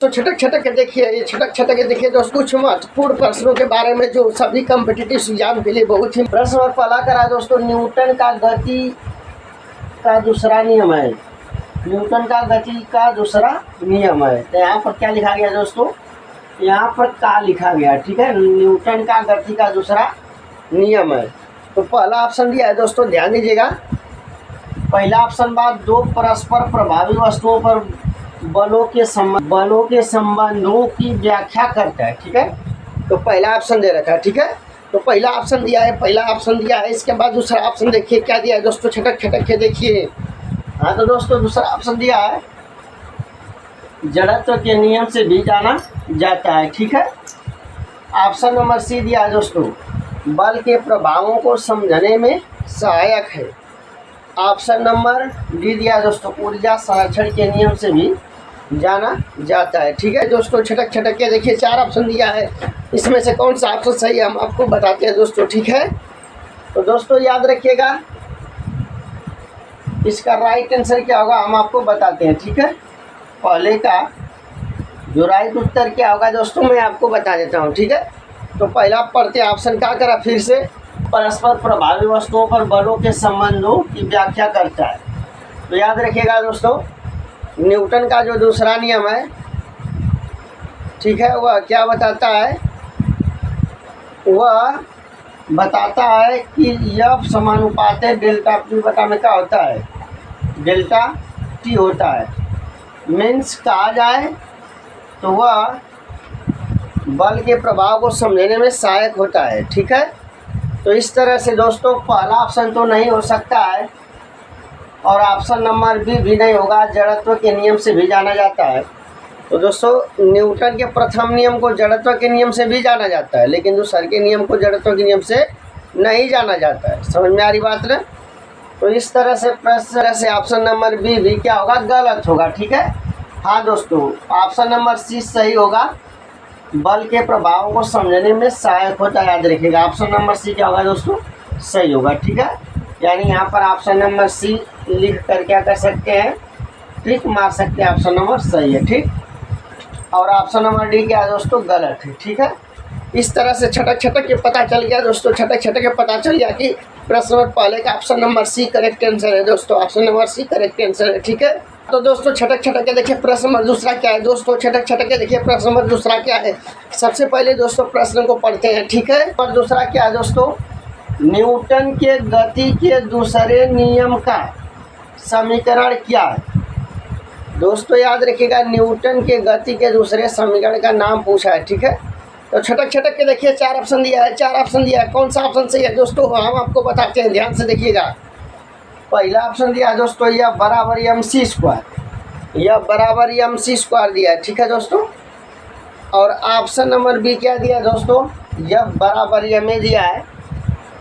तो छटक छटक के देखिए, ये छटक छटक के देखिए दोस्तों, कुछ महत्वपूर्ण प्रश्नों के बारे में जो सभी कॉम्पिटिटिव एग्जाम के लिए बहुत ही प्रश्न और पहला करा दोस्तों, न्यूटन का गति का दूसरा नियम है। न्यूटन का गति का दूसरा नियम है। तो यहाँ पर क्या लिखा गया दोस्तों, यहाँ पर का लिखा गया, ठीक है। न्यूटन का गति का दूसरा नियम है। तो पहला ऑप्शन दिया है दोस्तों, ध्यान दीजिएगा। पहला ऑप्शन बात, दो परस्पर प्रभावी वस्तुओं पर बलों के संबंधों की व्याख्या करता है, ठीक है। तो पहला ऑप्शन दे रखा है, ठीक है। तो पहला ऑप्शन दिया है, इसके बाद दूसरा ऑप्शन देखिए क्या दिया है दोस्तों, छटक छटक के देखिए। हाँ तो दोस्तों दूसरा ऑप्शन दिया है, जड़त्व के नियम से भी जाना जाता है, ठीक है। ऑप्शन नंबर सी दिया है दोस्तों, बल के प्रभावों को समझने में सहायक है। ऑप्शन नंबर डी दिया है दोस्तों, ऊर्जा संरक्षण के नियम से भी जाना जाता है, ठीक है दोस्तों। छटक छटक के देखिए, चार ऑप्शन दिया है, इसमें से कौन सा ऑप्शन सही है हम आपको बताते हैं दोस्तों, ठीक है। तो दोस्तों याद रखिएगा, इसका राइट आंसर क्या होगा हम आपको बताते हैं, ठीक है। पहले का जो राइट उत्तर क्या होगा दोस्तों, मैं आपको बता देता हूँ, ठीक है। तो पहला पढ़ते ऑप्शन क्या करा फिर से, परस्पर प्रभावी वस्तुओं पर बलों के संबंधों की व्याख्या करता है। तो याद रखिएगा दोस्तों, न्यूटन का जो दूसरा नियम है, ठीक है, वह क्या बताता है, वह बताता है कि यह समानुपात है डेल्टा पी बटा में क्या होता है, डेल्टा टी होता है। मीन्स कहा जाए तो वह बल के प्रभाव को समझने में सहायक होता है, ठीक है। तो इस तरह से दोस्तों पहला ऑप्शन तो नहीं हो सकता है और ऑप्शन नंबर बी भी नहीं होगा, जड़त्व के नियम से भी जाना जाता है। तो दोस्तों न्यूटन के प्रथम नियम को जड़त्व के नियम से भी जाना जाता है, लेकिन दूसरे के नियम को जड़त्व के नियम से नहीं जाना जाता है। समझ में आ रही बात ना। तो इस तरह से प्रश्न से ऑप्शन नंबर बी भी क्या होगा, गलत होगा, ठीक है। हाँ दोस्तों, ऑप्शन नंबर सी सही होगा, बल के प्रभावों को समझने में सहायक होता है। याद रखिएगा, ऑप्शन नंबर सी क्या होगा दोस्तों, सही होगा, ठीक है। यानी यहाँ पर ऑप्शन नंबर सी लिख कर क्या कर सकते हैं, टिक मार सकते हैं, ऑप्शन नंबर सही है, ठीक। और ऑप्शन नंबर डी क्या है दोस्तों, गलत है, ठीक है। इस तरह से छटक छटक के पता चल गया दोस्तों, छटक छटक के पता चल गया कि प्रश्न नंबर पहले का option number C correct answer है दोस्तों, option number C correct answer है, ठीक है। तो दोस्तों छटक छटक के देखिए प्रश्न नंबर दूसरा क्या है दोस्तों, छटक छटक के देखिए प्रश्न नंबर दूसरा क्या है। सबसे पहले दोस्तों प्रश्न को पढ़ते हैं, ठीक है। और दूसरा क्या है दोस्तों, न्यूटन के गति के दूसरे नियम का समीकरण क्या है। दोस्तों याद रखिएगा, न्यूटन के गति के दूसरे समीकरण का नाम पूछा है, ठीक है। तो छटक छटक के देखिए, चार ऑप्शन दिया है, कौन सा ऑप्शन सही है दोस्तों हम आपको बताते हैं, ध्यान से देखिएगा। पहला ऑप्शन दिया है दोस्तों, यह बराबर एम सी स्क्वायर दिया है, ठीक है दोस्तों। और ऑप्शन नंबर बी क्या दिया है दोस्तों, यह बराबर एम ए दिया है।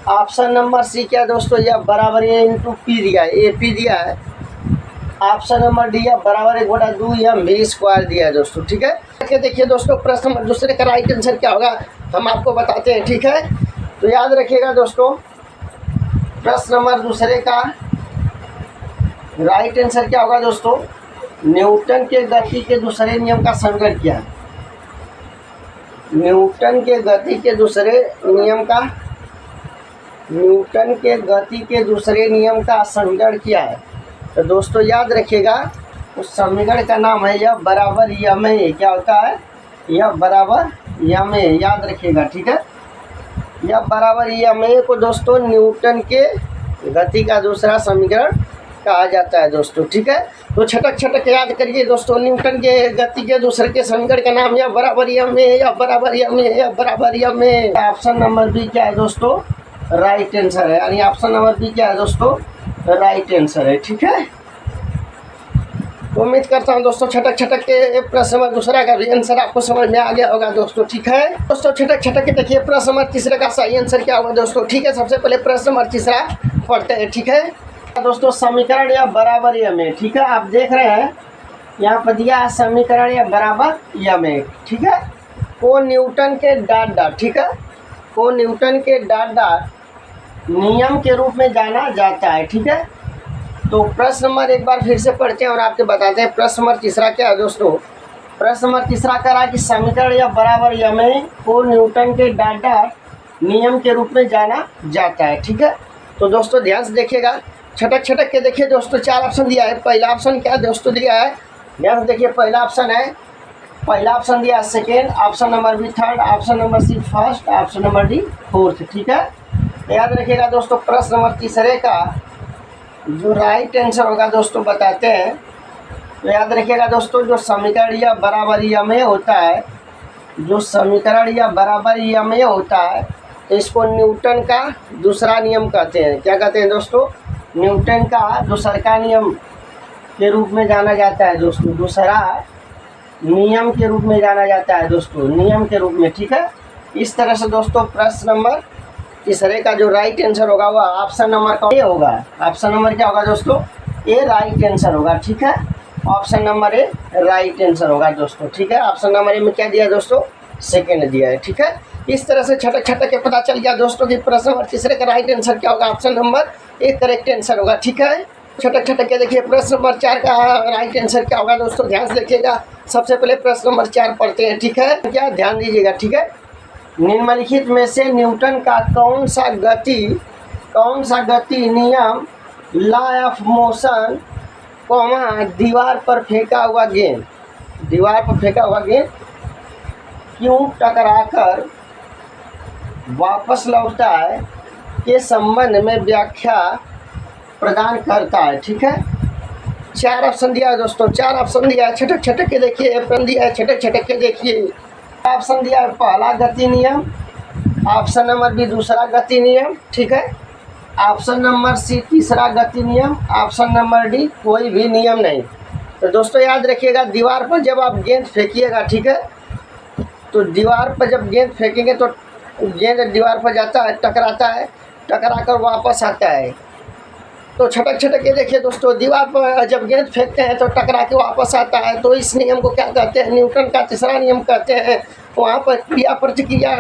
ऑप्शन नंबर सी क्या दोस्तों, यह बराबर ए इंटू पी दिया है, ए पी दिया है। ऑप्शन नंबर डी, यह बराबर 1/2 एम वी स्क्वायर दिया है दोस्तों, ठीक है। देखिए दोस्तों प्रश्न नंबर दूसरे का राइट आंसर क्या होगा हम आपको बताते हैं, ठीक है। तो याद रखिएगा दोस्तों, प्रश्न नंबर दूसरे का राइट आंसर क्या होगा दोस्तों, न्यूटन के गति के दूसरे नियम का समीकरण क्या है। न्यूटन के गति के दूसरे नियम का समीकरण क्या है। तो दोस्तों याद रखिएगा, उस समीकरण का नाम है यह बराबर यम ए, क्या होता है, यह बराबर यम ए, याद रखिएगा, ठीक है। यह बराबर यम ए को दोस्तों न्यूटन के गति का दूसरा समीकरण कहा जाता है दोस्तों, ठीक है। तो छटक छटक याद करिए दोस्तों, न्यूटन के गति के दूसरे के समीकरण का नाम यह बराबर यम ए, यह बराबर यम ए, यह बराबर यम ए। ऑप्शन नंबर बी क्या है दोस्तों, राइट आंसर है, यानी ऑप्शन नंबर बी क्या है दोस्तों, राइट आंसर है, ठीक है। उम्मीद करता हूँ दोस्तों छटक छटक के प्रश्न नंबर दूसरा का भी आंसर आपको समझ में आ गया होगा दोस्तों, ठीक है। दोस्तों छटक छटक के देखिए प्रश्न नंबर तीसरे का सही आंसर क्या होगा दोस्तों, ठीक है। सबसे पहले प्रश्न नंबर तीसरा पढ़ते हैं, ठीक है दोस्तों। समीकरण या बराबर यम ए, ठीक है। आप देख रहे हैं यहाँ पर दिया है समीकरण या बराबर यम ए, ठीक है। को न्यूटन के डॉट, ठीक है, को न्यूटन के डॉट नियम के रूप में जाना जाता है, ठीक है। तो प्रश्न नंबर एक बार फिर से पढ़ते हैं और आपको बताते हैं प्रश्न नंबर तीसरा क्या है दोस्तों। प्रश्न नंबर तीसरा करा कि समीकरण या बराबर यमें को न्यूटन के डाटा नियम के रूप में जाना जाता है। ठीक है, तो दोस्तों ध्यान से देखिएगा, छटक छटक के देखिए दोस्तों। 4 ऑप्शन दिया है। पहला ऑप्शन क्या दोस्तों दिया है, ध्यान से देखिए। पहला ऑप्शन दिया है second, option number B third, option number C first, option number D fourth. ठीक है, याद रखिएगा दोस्तों। प्रश्न नंबर तीसरे का जो राइट आंसर होगा दोस्तों बताते हैं। तो याद रखिएगा दोस्तों, जो समीकरण या बराबरी में होता है, जो समीकरण या बराबरी में होता है, तो इसको न्यूटन का दूसरा नियम कहते हैं। क्या कहते हैं दोस्तों, न्यूटन का दूसरा नियम के रूप में जाना जाता है दोस्तों। दूसरा नियम के रूप में जाना जाता है दोस्तों, नियम के रूप में। ठीक है, इस तरह से दोस्तों प्रश्न नंबर तीसरे का जो राइट आंसर होगा वह ऑप्शन नंबर का ए होगा। ऑप्शन नंबर क्या होगा दोस्तों, ए राइट आंसर होगा। ठीक है, option number A right answer होगा दोस्तों। ठीक है, ऑप्शन नंबर ए में क्या दिया है दोस्तों, सेकेंड दिया है। ठीक है, इस तरह से छटक छटक के पता चल गया दोस्तों कि प्रश्न नंबर तीसरे का राइट आंसर क्या होगा, option number A correct answer होगा। ठीक है, छटक छटक के देखिए प्रश्न नंबर 4 का राइट आंसर क्या होगा दोस्तों, ध्यान से देखिएगा। सबसे पहले प्रश्न नंबर 4 पढ़ते हैं। ठीक है, क्या ध्यान दीजिएगा। ठीक है, निम्नलिखित में से न्यूटन का कौन सा गति नियम लॉ ऑफ मोशन दीवार पर फेंका हुआ गेंद क्यों टकराकर वापस लौटता है के संबंध में व्याख्या प्रदान करता है। ठीक है, 4 ऑप्शन दिया है दोस्तों, 4 ऑप्शन दिया है। छटक छटक के देखिए, ऑप्शन दिया है, छटक छटक के देखिए। ऑप्शन दिया है पहला गति नियम, ऑप्शन नंबर बी दूसरा गति नियम। ठीक है, ऑप्शन नंबर सी तीसरा गति नियम, ऑप्शन नंबर डी कोई भी नियम नहीं। तो दोस्तों याद रखिएगा, दीवार पर जब आप गेंद फेंकिएगा, ठीक है, तो दीवार पर जब गेंद फेंकेंगे तो गेंद दीवार पर जाता है, टकराता है, टकरा कर वापस आता है। तो छटक छटक के देखिए दोस्तों, दीवार पर जब गेंद फेंकते हैं तो टकरा के वापस आता है। तो इस नियम को क्या कहते हैं, न्यूटन का तीसरा नियम कहते हैं। वहाँ पर क्रिया प्रतिक्रिया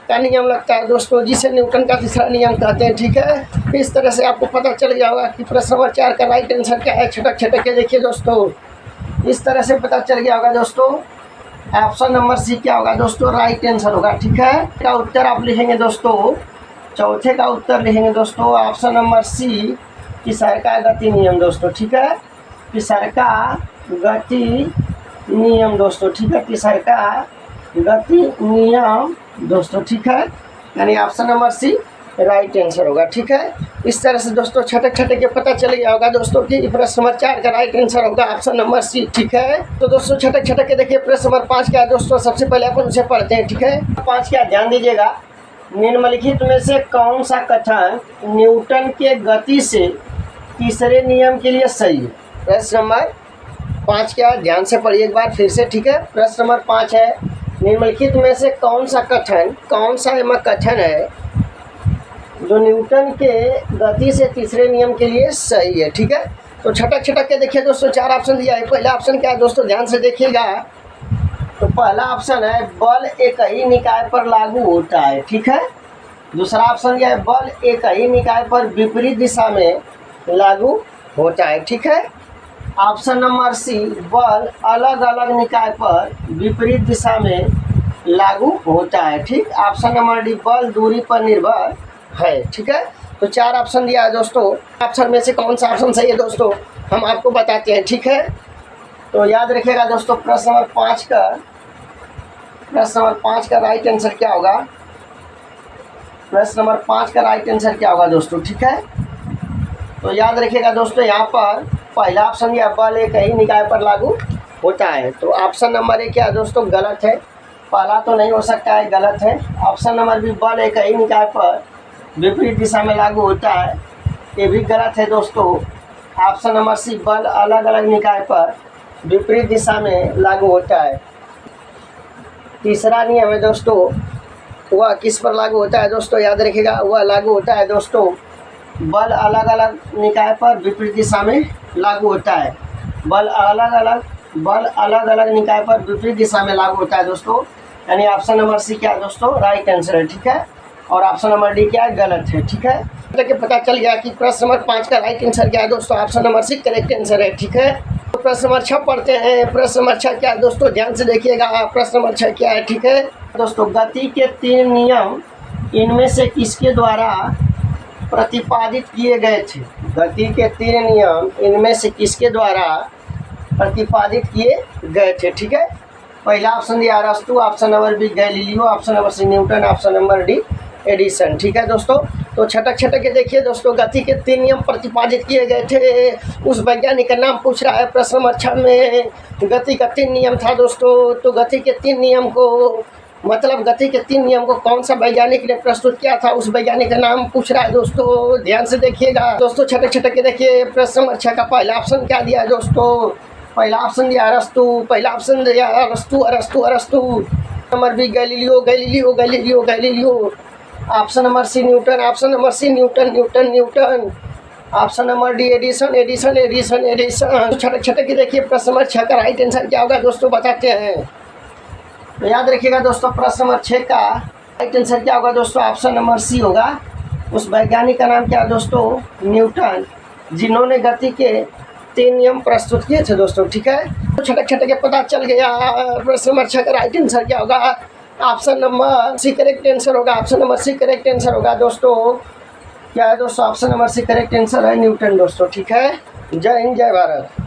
का नियम लगता है दोस्तों, जिसे न्यूटन का तीसरा नियम कहते हैं। ठीक है, इस तरह से आपको पता चल गया होगा कि प्रश्न नंबर 4 का राइट आंसर क्या है। छटक छटक के देखिए दोस्तों, इस तरह से पता चल गया होगा दोस्तों। ऑप्शन नंबर सी क्या होगा दोस्तों, राइट आंसर होगा। ठीक है, का उत्तर आप लिखेंगे दोस्तों, चौथे का उत्तर लिखेंगे दोस्तों ऑप्शन नंबर सी तीसरा का गति नियम दोस्तों। ठीक है, तीसरा का गति नियम दोस्तों। ठीक है, तीसरा का गति नियम दोस्तों। ठीक है, यानी option number C right answer होगा। ठीक है, इस तरह से दोस्तों छटक छटक के पता चल गया होगा दोस्तों कि प्रश्न नंबर 4 का राइट आंसर होगा ऑप्शन नंबर सी। ठीक है, तो दोस्तों छटक छटक के देखिए प्रश्न नंबर 5 क्या है दोस्तों। सबसे पहले अपन उसे पढ़ते हैं। ठीक है, 5 क्या, ध्यान दीजिएगा। निम्नलिखित में से कौन सा कथन न्यूटन के गति से तीसरे नियम के लिए सही है। प्रश्न नंबर 5 क्या, ध्यान से पढ़िए एक बार फिर से। ठीक है, प्रश्न नंबर 5 है, निम्नलिखित में से कौन सा कथन है जो न्यूटन के गति से तीसरे नियम के लिए सही है। ठीक है, तो छटक छटक के देखिए दोस्तों, 4 ऑप्शन दिया है। पहला ऑप्शन क्या है दोस्तों, ध्यान से देखिएगा। तो पहला ऑप्शन है बल एक ही निकाय पर लागू होता है। ठीक है, दूसरा ऑप्शन क्या है, बल एक ही निकाय पर विपरीत दिशा में लागू होता है। ठीक है, ऑप्शन नंबर सी बल अलग अलग निकाय पर विपरीत दिशा में लागू होता है। ठीक, ऑप्शन नंबर डी बल दूरी पर निर्भर है। ठीक है, तो 4 ऑप्शन दिया है दोस्तों। ऑप्शन में से कौन सा ऑप्शन सही है दोस्तों, हम आपको बताते हैं। ठीक है, तो याद रखिएगा दोस्तों, प्रश्न नंबर 5 का राइट आंसर क्या होगा, प्रश्न नंबर 5 का राइट आंसर क्या होगा दोस्तों। ठीक है, तो याद रखिएगा दोस्तों, यहाँ पर पहला ऑप्शन या बल एक ही निकाय पर लागू होता है। तो ऑप्शन नंबर ए क्या है दोस्तों, गलत है। पहला तो नहीं हो सकता है, गलत है। ऑप्शन नंबर बी बल एक ही निकाय पर विपरीत दिशा में लागू होता है, ये भी गलत है दोस्तों। ऑप्शन नंबर सी बल अलग अलग निकाय पर विपरीत दिशा में लागू होता है। तीसरा नियम है दोस्तों, वह किस पर लागू होता है दोस्तों, याद रखिएगा, वह लागू होता है दोस्तों बल अलग अलग निकाय पर विपरीत दिशा में लागू होता है। बल अलग अलग निकाय पर विपरीत दिशा में लागू होता है दोस्तों, यानी ऑप्शन नंबर सी क्या है दोस्तों, राइट आंसर है। ठीक है, और ऑप्शन नंबर डी क्या है, गलत है। ठीक है, तो पता चल गया कि प्रश्न नंबर 5 का राइट आंसर क्या है दोस्तों, option number C correct answer है। ठीक है, प्रश्न नंबर 6 पढ़ते हैं। प्रश्न नंबर 6 क्या है दोस्तों, ध्यान से देखिएगा। प्रश्न नंबर 6 क्या है, ठीक है दोस्तों। गति के 3 नियम इनमें से किसके द्वारा प्रतिपादित किए गए थे? गति के 3 नियम इनमें से किसके द्वारा प्रतिपादित किए गए थे? ठीक है, पहला ऑप्शन दिया अरस्तु, option number B Galileo, option number C Newton, option number D Edison. ठीक है दोस्तों, तो छटक छटक के देखिए दोस्तों, गति के 3 नियम प्रतिपादित किए गए थे, उस वैज्ञानिक का नाम पूछ रहा है प्रश्न नंबर 6 में। गति का 3 नियम था दोस्तों, तो गति के 3 नियम को मतलब गति के 3 नियम को कौन सा वैज्ञानिक ने प्रस्तुत किया था, उस वैज्ञानिक का नाम पूछ रहा है दोस्तों। ध्यान से देखिएगा दोस्तों, छटक छटक के देखिए। प्रश्न नंबर 6 का पहला ऑप्शन क्या दिया है दोस्तों? पहला ऑप्शन दिया अरस्तु, पहला ऑप्शन दिया अरस्तु अरस्तु अरस्तु। Number B Galileo Galileo Galileo Galileo. Option number C Newton, option number C Newton Newton Newton. Option number D Edison Edison Edison Edison. छटक छटक के देखिए, प्रश्न नंबर 6 का राइट आंसर क्या होगा दोस्तों, बताते हैं। तो याद रखिएगा दोस्तों, प्रश्न नंबर 6 का राइट आंसर क्या होगा दोस्तों, ऑप्शन नंबर सी होगा। उस वैज्ञानिक का नाम क्या है दोस्तों, न्यूटन, जिन्होंने गति के 3 नियम प्रस्तुत किए थे दोस्तों। ठीक है, तो छटक छटक के पता चल गया प्रश्न नंबर 6 का राइट आंसर क्या होगा। Option number C correct answer होगा, option number C correct answer होगा दोस्तों। क्या है दोस्तों, option number C correct answer है न्यूटन दोस्तों। ठीक है, जय हिंद जय भारत।